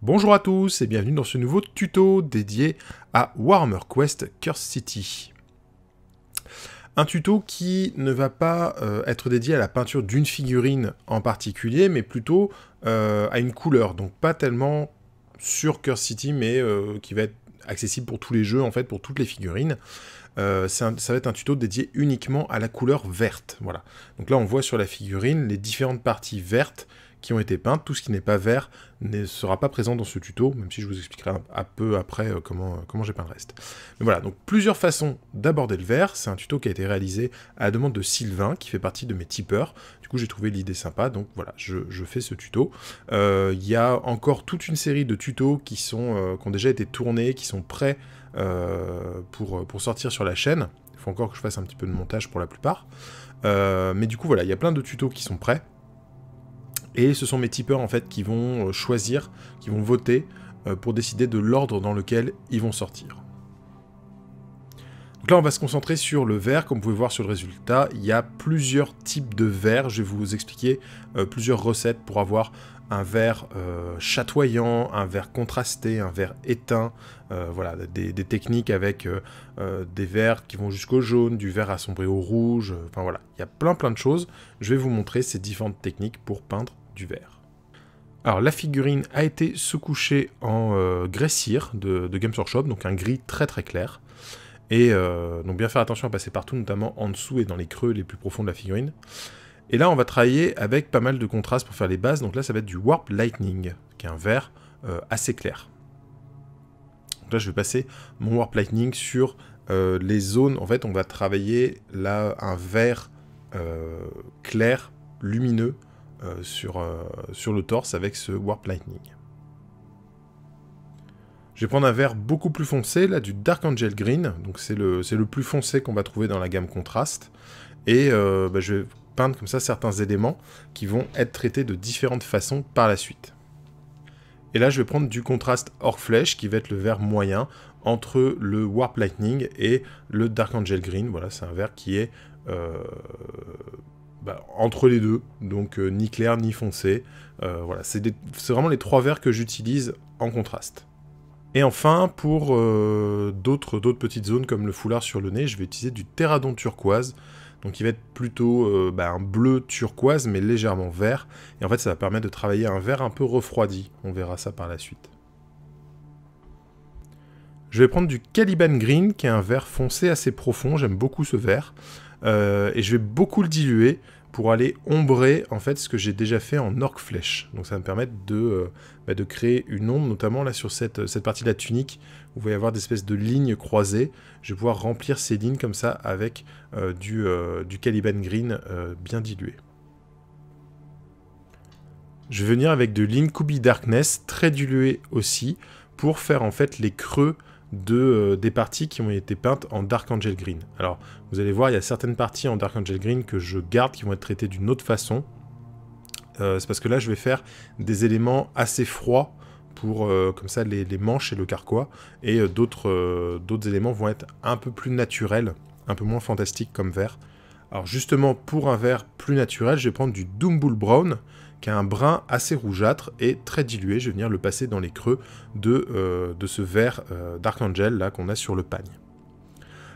Bonjour à tous et bienvenue dans ce nouveau tuto dédié à Warhammer Quest Curse City. Un tuto qui ne va pas être dédié à la peinture d'une figurine en particulier, mais plutôt à une couleur, donc pas tellement sur Curse City, mais qui va être accessible pour tous les jeux, en fait, pour toutes les figurines. Ça va être un tuto dédié uniquement à la couleur verte, voilà. Donc là, on voit sur la figurine les différentes parties vertes qui ont été peintes. Tout ce qui n'est pas vert ne sera pas présent dans ce tuto, même si je vous expliquerai un peu après comment j'ai peint le reste. Mais voilà, donc plusieurs façons d'aborder le vert. C'est un tuto qui a été réalisé à la demande de Sylvain, qui fait partie de mes tipeurs. Du coup, j'ai trouvé l'idée sympa, donc voilà, je fais ce tuto. Il y a encore toute une série de tutos qui ont déjà été tournés, qui sont prêts pour sortir sur la chaîne. Il faut encore que je fasse un petit peu de montage pour la plupart. Mais du coup, voilà, il y a plein de tutos qui sont prêts. Et ce sont mes tipeurs, en fait, qui vont choisir, qui vont voter pour décider de l'ordre dans lequel ils vont sortir. Donc là, on va se concentrer sur le vert. Comme vous pouvez voir sur le résultat, il y a plusieurs types de verts. Je vais vous expliquer plusieurs recettes pour avoir un vert chatoyant, un vert contrasté, un vert éteint. Voilà, des techniques avec des verts qui vont jusqu'au jaune, du vert assombri au rouge. Enfin voilà, il y a plein de choses. Je vais vous montrer ces différentes techniques pour peindre du vert. Alors la figurine a été sous-couchée en grès cire de Games Workshop, donc un gris très clair. Et donc bien faire attention à passer partout, notamment en dessous et dans les creux les plus profonds de la figurine. Et là on va travailler avec pas mal de contrastes pour faire les bases, donc là ça va être du Warp Lightning, qui est un vert assez clair. Donc là je vais passer mon Warp Lightning sur les zones, en fait on va travailler là un vert clair, lumineux, sur le torse avec ce Warp Lightning. Je vais prendre un vert beaucoup plus foncé, là du Dark Angel Green, donc c'est le plus foncé qu'on va trouver dans la gamme contraste, et je vais peindre comme ça certains éléments qui vont être traités de différentes façons par la suite. Et là je vais prendre du contraste Orc Flesh, qui va être le vert moyen entre le Warp Lightning et le Dark Angel Green. Voilà, c'est un vert qui est entre les deux, donc ni clair ni foncé. Voilà, c'est vraiment les trois verts que j'utilise en contraste. Et enfin, pour d'autres petites zones comme le foulard sur le nez, je vais utiliser du Terradon turquoise, donc il va être plutôt un bleu turquoise, mais légèrement vert. Et en fait, ça va permettre de travailler un vert un peu refroidi. On verra ça par la suite. Je vais prendre du Caliban Green, qui est un vert foncé assez profond. J'aime beaucoup ce vert. Et je vais beaucoup le diluer pour aller ombrer en fait ce que j'ai déjà fait en Orc Flesh. Donc ça va me permettre de créer une ombre, notamment là sur cette partie de la tunique, où il va y avoir des espèces de lignes croisées. Je vais pouvoir remplir ces lignes comme ça avec du Caliban Green bien dilué. Je vais venir avec de l'Incubi Darkness, très dilué aussi, pour faire en fait les creux des parties qui ont été peintes en Dark Angel Green. Alors, vous allez voir, il y a certaines parties en Dark Angel Green que je garde, qui vont être traitées d'une autre façon. C'est parce que là, je vais faire des éléments assez froids pour, comme ça, les manches et le carquois. Et d'autres éléments vont être un peu plus naturels, un peu moins fantastiques comme vert. Alors justement, pour un vert plus naturel, je vais prendre du Doombull Brown, qui a un brun assez rougeâtre et très dilué. Je vais venir le passer dans les creux de ce vert Dark Angel là qu'on a sur le pagne.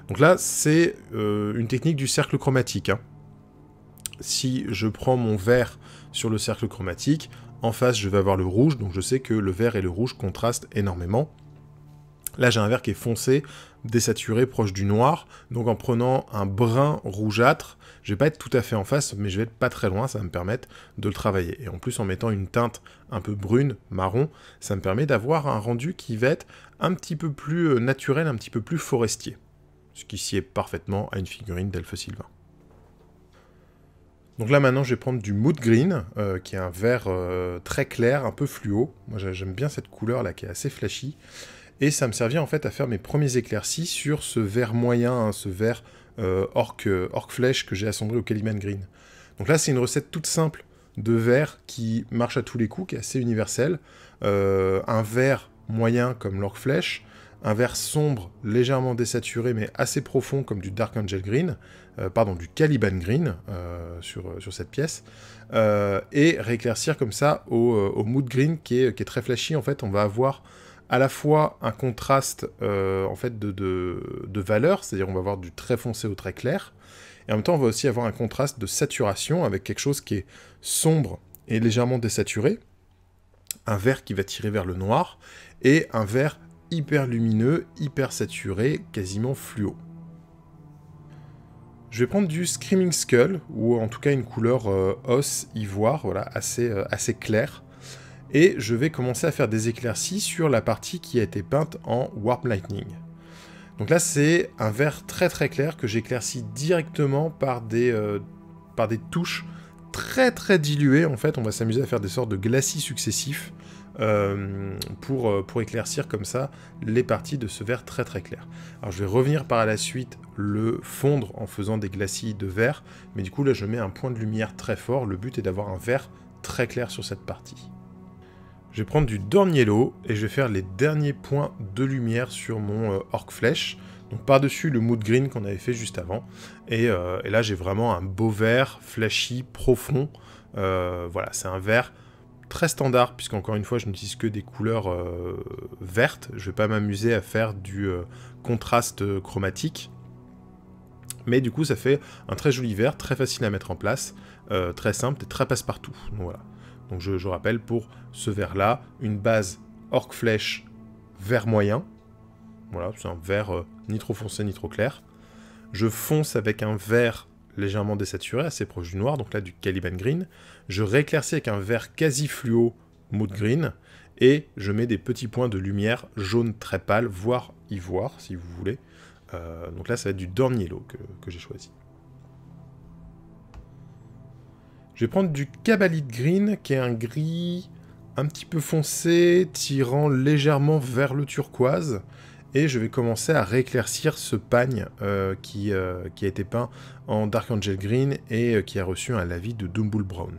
Donc là, c'est une technique du cercle chromatique. Hein. Si je prends mon vert sur le cercle chromatique, en face, je vais avoir le rouge, donc je sais que le vert et le rouge contrastent énormément. Là, j'ai un vert qui est foncé, désaturé, proche du noir. Donc en prenant un brun rougeâtre, je vais pas être tout à fait en face, mais je vais être pas très loin, ça va me permettre de le travailler. Et en plus, en mettant une teinte un peu brune, marron, ça me permet d'avoir un rendu qui va être un petit peu plus naturel, un petit peu plus forestier. Ce qui sied parfaitement à une figurine d'Elfe Sylvain. Donc là, maintenant, je vais prendre du Mood Green, qui est un vert très clair, un peu fluo. Moi, j'aime bien cette couleur là, qui est assez flashy. Et ça me servira en fait à faire mes premiers éclaircis sur ce vert moyen, hein, ce vert orc flèche que j'ai assombri au Caliban Green. Donc là, c'est une recette toute simple de vert qui marche à tous les coups, qui est assez universelle. Un vert moyen comme l'orc flèche, un vert sombre, légèrement désaturé, mais assez profond, comme du Dark Angel Green, du Caliban Green sur cette pièce, et rééclaircir comme ça au Mood Green qui est très flashy. En fait, on va avoir à la fois un contraste en fait de valeur, c'est-à-dire on va avoir du très foncé au très clair, et en même temps on va aussi avoir un contraste de saturation avec quelque chose qui est sombre et légèrement désaturé, un vert qui va tirer vers le noir, et un vert hyper lumineux, hyper saturé, quasiment fluo. Je vais prendre du Screaming Skull, ou en tout cas une couleur os ivoire, voilà, assez claire, et je vais commencer à faire des éclaircies sur la partie qui a été peinte en Warp Lightning. Donc là, c'est un vert très très clair que j'éclaircis directement par des touches très diluées. En fait, on va s'amuser à faire des sortes de glacis successifs pour éclaircir comme ça les parties de ce vert très clair. Alors je vais revenir par la suite le fondre en faisant des glacis de vert, mais du coup là je mets un point de lumière très fort. Le but est d'avoir un vert très clair sur cette partie. Je vais prendre du Dorn Yellow et je vais faire les derniers points de lumière sur mon Orc Flèche. Donc par-dessus le Mood Green qu'on avait fait juste avant. Et là j'ai vraiment un beau vert, flashy, profond. Voilà, c'est un vert très standard, puisqu'encore une fois je n'utilise que des couleurs vertes. Je ne vais pas m'amuser à faire du contraste chromatique. Mais du coup ça fait un très joli vert, très facile à mettre en place, très simple et très passe-partout. Donc voilà. Donc je rappelle, pour ce vert-là, une base Orc Flèche vert moyen. Voilà, c'est un vert ni trop foncé ni trop clair. Je fonce avec un vert légèrement désaturé, assez proche du noir, donc là du Caliban Green. Je rééclaircis avec un vert quasi fluo Mood Green. Et je mets des petits points de lumière jaune très pâle, voire ivoire, si vous voulez. Donc là, ça va être du Dorn Yellow que j'ai choisi. Je vais prendre du Cabalite Green, qui est un gris un petit peu foncé, tirant légèrement vers le turquoise. Et je vais commencer à rééclaircir ce pagne qui a été peint en Dark Angel Green et qui a reçu un lavis de Doom Bull Brown.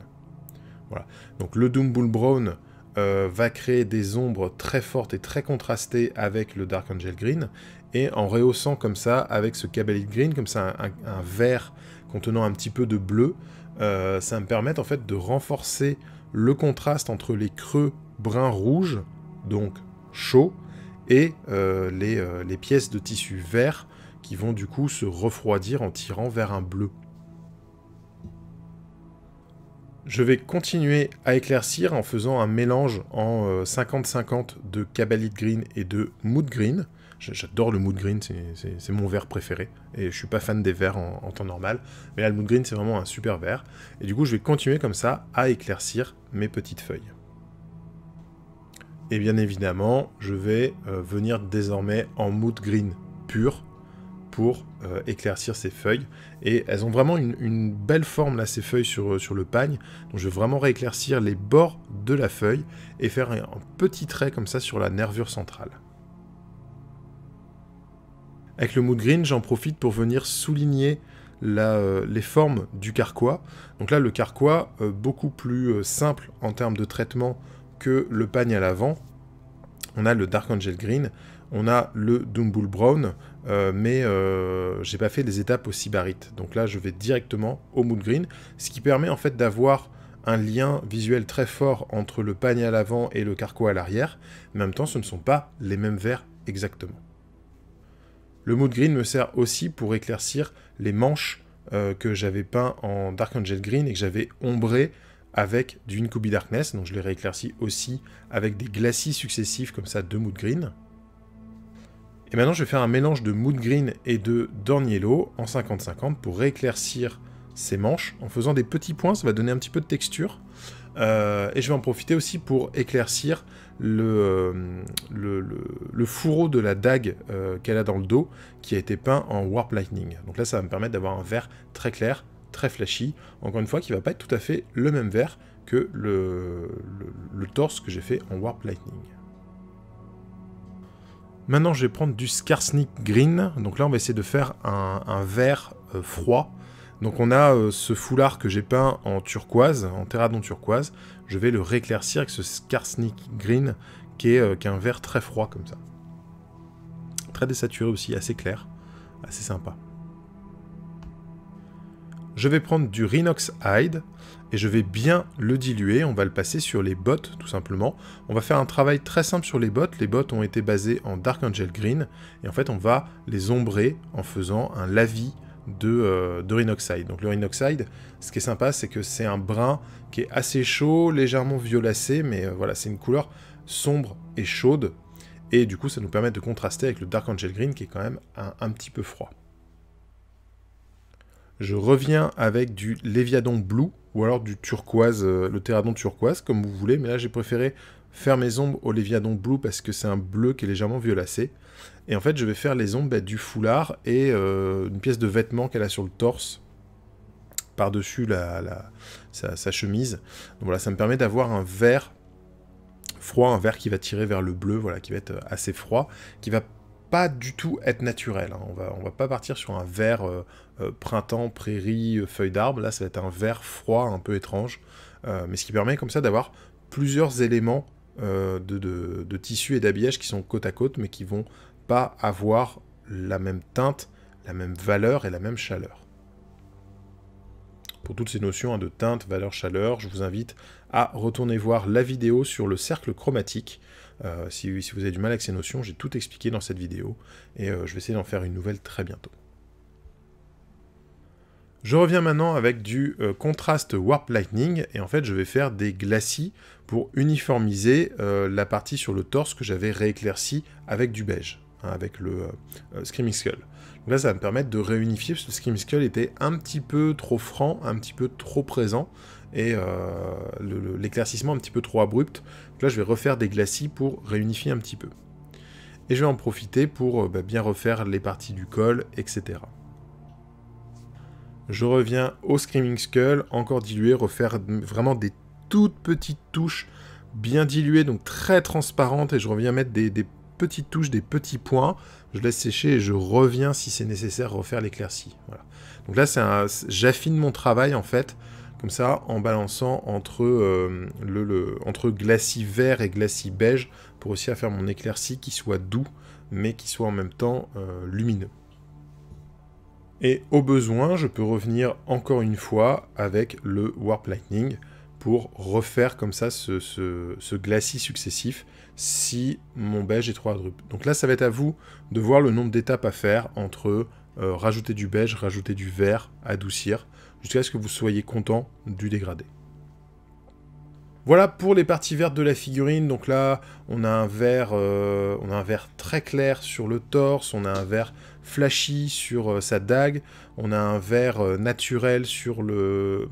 Voilà. Donc le Doom Bull Brown va créer des ombres très fortes et très contrastées avec le Dark Angel Green. Et en rehaussant comme ça, avec ce Cabalite Green, comme ça un vert contenant un petit peu de bleu, ça va me permettre en fait de renforcer le contraste entre les creux brun-rouge, donc chaud, et les pièces de tissu vert qui vont du coup se refroidir en tirant vers un bleu. Je vais continuer à éclaircir en faisant un mélange en 50-50 de Cabalite Green et de Mood Green. J'adore le Mood Green, c'est mon vert préféré. Et je suis pas fan des verts en temps normal. Mais là, le Mood Green, c'est vraiment un super vert. Et du coup, je vais continuer comme ça à éclaircir mes petites feuilles. Et bien évidemment, je vais venir désormais en Mood Green pur pour éclaircir ces feuilles. Et elles ont vraiment une belle forme, là, ces feuilles sur le pagne. Donc je vais vraiment rééclaircir les bords de la feuille et faire un petit trait comme ça sur la nervure centrale. Avec le Mood Green, j'en profite pour venir souligner les formes du carquois. Donc là, le carquois, beaucoup plus simple en termes de traitement que le pagne à l'avant. On a le Dark Angel Green, on a le Doom Bull Brown, mais j'ai pas fait les étapes au Sybarite. Donc là, je vais directement au Mood Green, ce qui permet en fait d'avoir un lien visuel très fort entre le pagne à l'avant et le carquois à l'arrière. En même temps, ce ne sont pas les mêmes verts exactement. Le Mood Green me sert aussi pour éclaircir les manches que j'avais peint en Dark Angel Green et que j'avais ombré avec du Incubi Darkness. Donc je les rééclaircis aussi avec des glacis successifs comme ça de Mood Green. Et maintenant je vais faire un mélange de Mood Green et de Dorn Yellow en 50-50 pour rééclaircir ces manches en faisant des petits points, ça va donner un petit peu de texture. Et je vais en profiter aussi pour éclaircir le fourreau de la dague qu'elle a dans le dos, qui a été peint en Warp Lightning. Donc là, ça va me permettre d'avoir un vert très clair, très flashy, encore une fois, qui ne va pas être tout à fait le même vert que le torse que j'ai fait en Warp Lightning. Maintenant, je vais prendre du Skarsnik Green. Donc là, on va essayer de faire un vert froid. Donc on a ce foulard que j'ai peint en turquoise, en terradon turquoise. Je vais le rééclaircir avec ce Skarsnik Green qui est un vert très froid comme ça. très désaturé aussi, assez clair, assez sympa. Je vais prendre du Rhinox Hide et je vais bien le diluer. On va le passer sur les bottes, tout simplement. On va faire un travail très simple sur les bottes. Les bottes ont été basées en Dark Angel Green. Et en fait, on va les ombrer en faisant un lavis de Rhinox Hide. Donc le Rhinox Hide, ce qui est sympa, c'est que c'est un brun qui est assez chaud, légèrement violacé. Mais voilà, c'est une couleur sombre et chaude. Et du coup, ça nous permet de contraster avec le Dark Angel Green qui est quand même un petit peu froid. Je reviens avec du Léviadon Blue, ou alors du turquoise, le Terradon turquoise, comme vous voulez. Mais là, j'ai préféré faire mes ombres au Léviadon Blue parce que c'est un bleu qui est légèrement violacé. Et en fait, je vais faire les ombres du foulard et une pièce de vêtement qu'elle a sur le torse, par-dessus sa chemise. Donc voilà, ça me permet d'avoir un vert froid, un vert qui va tirer vers le bleu, voilà, qui va être assez froid, qui va pas du tout être naturel. Hein. On va pas partir sur un vert printemps, prairie, feuilles d'arbre. Là, ça va être un vert froid, un peu étrange. Mais ce qui permet comme ça d'avoir plusieurs éléments de tissu et d'habillage qui sont côte à côte, mais qui vont pas avoir la même teinte, la même valeur et la même chaleur. Pour toutes ces notions de teinte, valeur, chaleur, je vous invite à retourner voir la vidéo sur le cercle chromatique. Si vous avez du mal avec ces notions, j'ai tout expliqué dans cette vidéo, et je vais essayer d'en faire une nouvelle très bientôt. Je reviens maintenant avec du contraste Warp Lightning, et en fait je vais faire des glacis pour uniformiser la partie sur le torse que j'avais rééclairci avec du beige, hein, avec le Screaming Skull. Donc là ça va me permettre de réunifier, parce que le Screaming Skull était un petit peu trop franc, un petit peu trop présent, et l'éclaircissement un petit peu trop abrupt. Donc là je vais refaire des glacis pour réunifier un petit peu. Et je vais en profiter pour bien refaire les parties du col, etc. Je reviens au Screaming Skull, encore dilué, refaire vraiment des toutes petites touches bien diluées, donc très transparentes, et je reviens mettre des petites touches, des petits points. Je laisse sécher et je reviens, si c'est nécessaire, refaire l'éclaircie. Voilà. Donc là, j'affine mon travail, en fait, comme ça, en balançant entre glacis vert et glacis beige, pour aussi faire mon éclairci qui soit doux, mais qui soit en même temps lumineux. Et au besoin, je peux revenir encore une fois avec le Warp Lightning pour refaire comme ça ce glacis successif si mon beige est trop abrupt. Donc là, ça va être à vous de voir le nombre d'étapes à faire entre rajouter du beige, rajouter du vert, adoucir, jusqu'à ce que vous soyez content du dégradé. Voilà pour les parties vertes de la figurine. Donc là, on a un vert très clair sur le torse, on a un vert flashy sur sa dague, on a un vert naturel sur le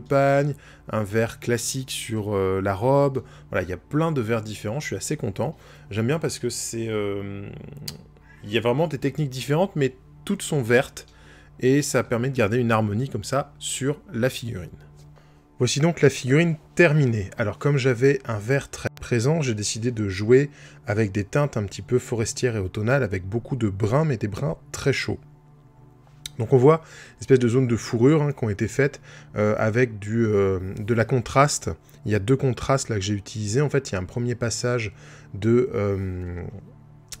pagne, un vert classique sur la robe. Voilà, il y a plein de verts différents, je suis assez content. J'aime bien parce que il y a vraiment des techniques différentes, mais toutes sont vertes, et ça permet de garder une harmonie comme ça sur la figurine. Voici donc la figurine terminée. Alors comme j'avais un vert très présent, j'ai décidé de jouer avec des teintes un petit peu forestières et automnales, avec beaucoup de bruns, mais des bruns très chauds. Donc on voit une espèce de zone de fourrure qui ont été faites avec de la contraste. Il y a deux contrastes là que j'ai utilisés. En fait, il y a un premier passage de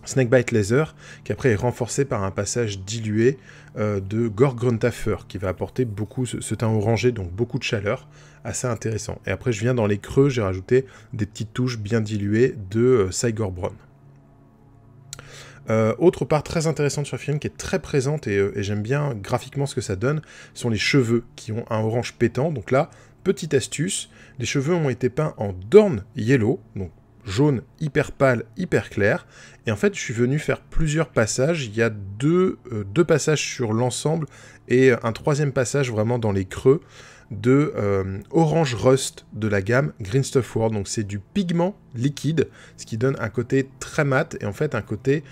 Snakebite Laser, qui après est renforcé par un passage dilué de Gorgruntafer, qui va apporter beaucoup ce teint orangé, donc beaucoup de chaleur, assez intéressant. Et après, je viens dans les creux, j'ai rajouté des petites touches bien diluées de Cygor-Braun. Autre part très intéressante sur la figurine qui est très présente et j'aime bien graphiquement ce que ça donne, sont les cheveux qui ont un orange pétant. Donc là, petite astuce, les cheveux ont été peints en Dorn Yellow, donc jaune hyper pâle, hyper clair. Et en fait, je suis venu faire plusieurs passages. Il y a deux passages sur l'ensemble et un troisième passage vraiment dans les creux de Orange Rust de la gamme Green Stuff World. Donc c'est du pigment liquide, ce qui donne un côté très mat et en fait un côté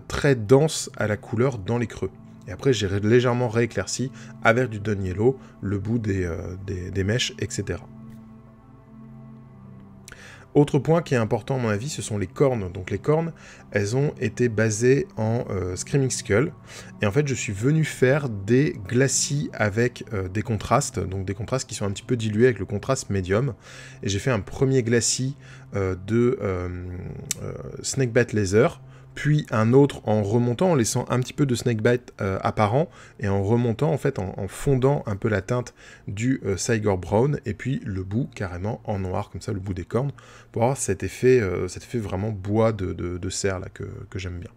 très dense à la couleur dans les creux. Et après j'ai légèrement rééclairci avec du Dawn Yellow le bout des mèches, etc. Autre point qui est important à mon avis, ce sont les cornes. Donc les cornes, elles ont été basées en Screaming Skull. Et en fait, je suis venu faire des glacis avec des contrastes. Donc des contrastes qui sont un petit peu dilués avec le contraste médium. Et j'ai fait un premier glacis de Snakebite Laser puis un autre en remontant, en laissant un petit peu de snakebite apparent, et en remontant, en fait, en fondant un peu la teinte du Cygor Brown, et puis le bout carrément en noir, comme ça, le bout des cornes, pour avoir cet effet vraiment bois de cerf, là, que j'aime bien.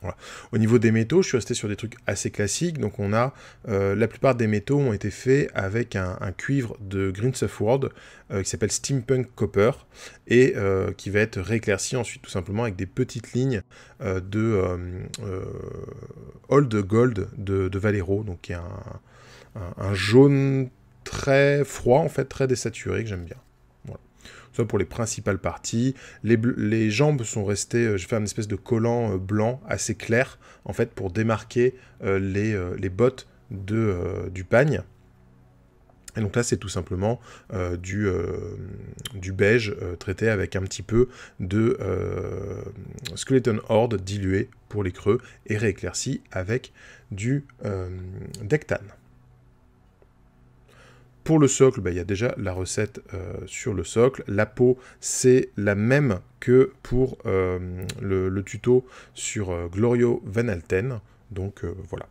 Voilà. Au niveau des métaux, je suis resté sur des trucs assez classiques. Donc on a, la plupart des métaux ont été faits avec un cuivre de Green Stuff World qui s'appelle Steampunk Copper et qui va être rééclairci ensuite tout simplement avec des petites lignes de Old Gold de Valero, donc qui est un jaune très froid en fait, très désaturé que j'aime bien. Voilà. Ça pour les principales parties. Les jambes sont restées, j'ai fait une espèce de collant blanc assez clair, en fait, pour démarquer les bottes du pagne. Et donc là, c'est tout simplement du beige traité avec un petit peu de Skeleton Horde dilué pour les creux et rééclairci avec du Dectane. Pour le socle, il y a déjà la recette sur le socle. La peau, c'est la même que pour le tuto sur Glorio Van Alten. Donc voilà.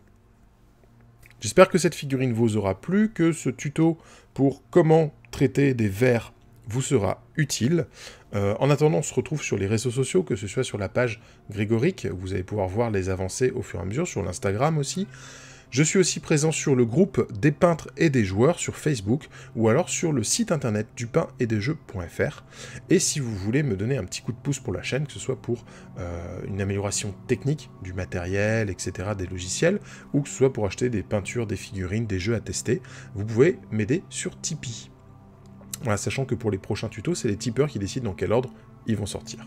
J'espère que cette figurine vous aura plu, que ce tuto pour comment traiter des vers vous sera utile. En attendant, on se retrouve sur les réseaux sociaux, que ce soit sur la page Grégoric, vous allez pouvoir voir les avancées au fur et à mesure, sur l'Instagram aussi. Je suis aussi présent sur le groupe des peintres et des joueurs sur Facebook, ou alors sur le site internet dupainetdesjeux.fr. Et si vous voulez me donner un petit coup de pouce pour la chaîne, que ce soit pour une amélioration technique du matériel, etc., des logiciels, ou que ce soit pour acheter des peintures, des figurines, des jeux à tester, vous pouvez m'aider sur Tipeee. Voilà, sachant que pour les prochains tutos, c'est les tipeurs qui décident dans quel ordre ils vont sortir.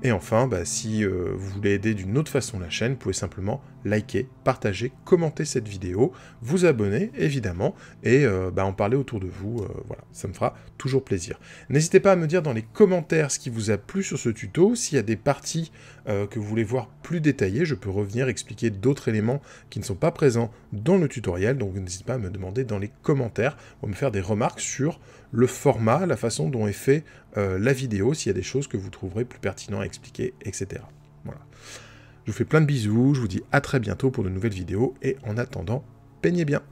Et enfin, si vous voulez aider d'une autre façon la chaîne, vous pouvez simplement liker, partager, commenter cette vidéo, vous abonner évidemment, et en parler autour de vous, voilà, ça me fera toujours plaisir. N'hésitez pas à me dire dans les commentaires ce qui vous a plu sur ce tuto, s'il y a des parties que vous voulez voir plus détaillées, je peux revenir expliquer d'autres éléments qui ne sont pas présents dans le tutoriel, donc n'hésitez pas à me demander dans les commentaires, ou à me faire des remarques sur le format, la façon dont est fait la vidéo, s'il y a des choses que vous trouverez plus pertinentes à expliquer, etc. Voilà. Je vous fais plein de bisous, je vous dis à très bientôt pour de nouvelles vidéos, et en attendant, peignez bien.